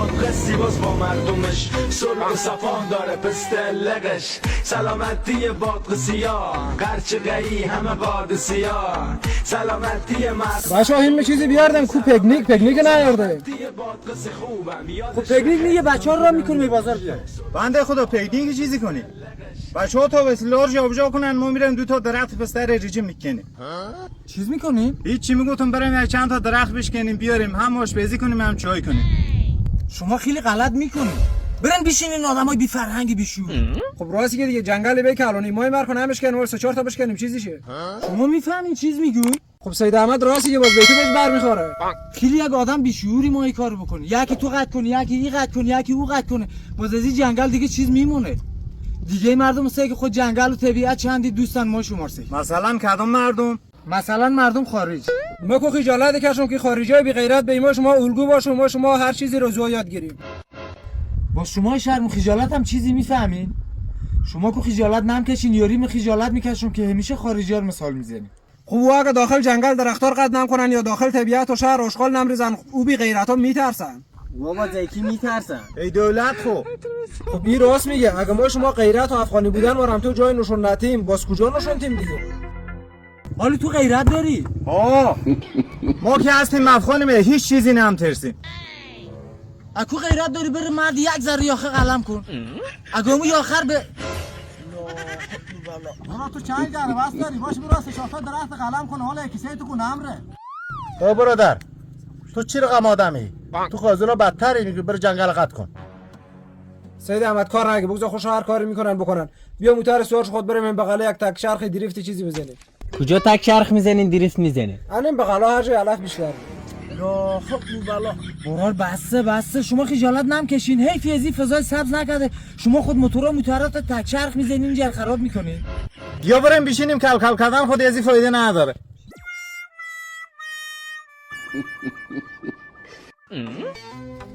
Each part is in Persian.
قصی باز با مردمش سرق صفان داره پستلقش سلامتی بادقسی ها قرچ غیی همه قادسی ها سلامتی مرد بچه ها همه چیزی بیاردم کو پکنیک نیارده خب پکنیک نیه بچه ها را میکنیم به بازار بیاره بنده خدا پکنیک چیزی کنی بچه ها تا وسیله جابجا کنن ما میرم 2 تا درخت پستر ریجی میکنیم چیز میکنیم؟ هیچ چی میگفتم بریم چند تا درخت بشکنیم بیاریم هم آشپزی کنیم هم چای کنیم شما خیلی غلط میکنید برن بشینین آدمای بی فرهنگ بی شعور خب راستی که دیگه جنگل بکلونی مای مرکن همش کنیم ولی 3-4 تا بشکنیم چیزی شه شما میفهمین چیز میگوی؟ خب سید احمد راستی که باز بیتو بهش برمیخوره خیلی یک آدم بی شعوری ما این کارو بکنه یکی تو قطع کنی یکی این قطع کنی یکی او قطع کنه باز از این جنگل دیگه چیز میمونه دیگه مردم سه که خود جنگل و طبیعت چندی دوستن ما شما سه مثلا کدام مردم مثلا مردم خارج ما کو خجالت کشون که خارجای بی غیرت به ما شما الگو باشون شما هر چیزی رو زو یاد گیریم با شما شرم و خجالت هم چیزی میفهمین شما کو خجالت نمیکشین یاریم خجالت میکشون که همیشه خارجی‌ها رو مثال میزنین خب و اگه داخل جنگل درختار قد نکنن یا داخل طبیعت و شهر آشغال نمیریزن او بی غیرتا میترسن بابا زکی میترسن ای دولت خب این راست میگه اگه ما شما غیرت و افغانی بودن ما تو جای نشون ندیم باز کجا نشون تیم دیگه حالا تو غیرت داری ما که هستیم افغانیم هیچ چیزی نمیترسیم اکو غیرت داری بره مرد یک ذره یاخه قلم کن اگه اون یاخر به حالا تو چند جره واسه داری باش براست شاخه درخت قلم کن حالا کیسه تو نمره تو برادر تو چی رقم آدمی تو خازونا بدتری میگی بر جنگل قطع کن سید احمد کار نگه بگذار خوش هر کاری میکنن بکنن بیا موتور سوارش خود بریم این بغله یک تک شرخ دریفت چیزی بزنیم کجا تک چرخ میزنین دریفت میزنین الان بغلا هر جای علف بیشتر یا خب بالا برار بسته شما خجالت نمیکشین حیف ازی فضای سبز نکرده شما خود موتورات تک چرخ میزنین جر خراب میکنین یا بریم بشینیم کل کردن خود ازی فایده نداره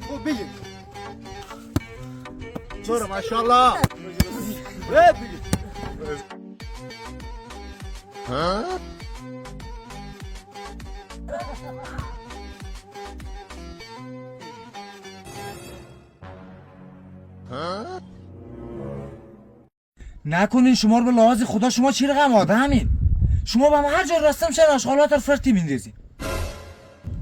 خب بگید برو ماشاءالله نکنین شما رو به لحاظ خدا شما چی رقم آدمین شما با ما هر جا راستم شد آشغالات رو فرتی میندازین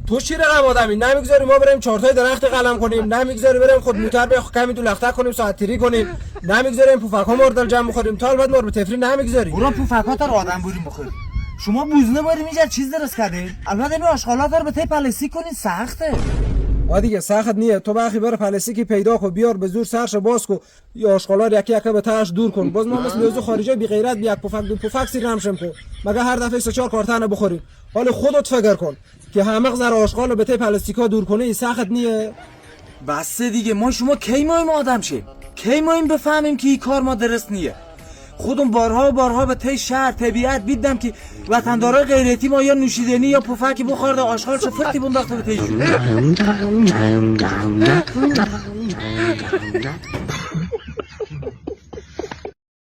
تو چی رقم آدمی نمیگذاری ما بریم 4 تای درخت قلم کنیم نمیگذاری بریم خود موتور به کمی تو لخته کنیم ساعت تیری کنیم نمیگذاریم پوفکا مردل جمع بخوریم تا البته ما رو به تفریح نمیگذاری برام پوفکات رو آدم بوریم بخوریم شما بوزنه باری میجر چیز درست کردین البته این آشغالات رو به تی پلاستیک کنین سخته وا دیگه سخت نیه تو بخی بر پلاستیکی پیدا کو بیار به زور سرش باز کو یا آشغالا یکی یکی به تاش دور کن باز ما مثل یوزو خارجی بی غیرت بی یک پوفک دو پوفک سیر نمشم کو مگه هر دفعه 3-4 کارتن بخوریم حالا خودت فکر کن که همه زر آشغال به تی پلاستیکا دور کنه این سخت نیه بس دیگه ما شما کی مایم آدم شه کی مایم بفهمیم که این کار ما درست نیه خودم بارها به تی شهر طبیعت دیدم که وطندارای غیرتی ما یا نوشیدنی یا پفکی بخورده آشغال چه فرتی بنداخته به تیشون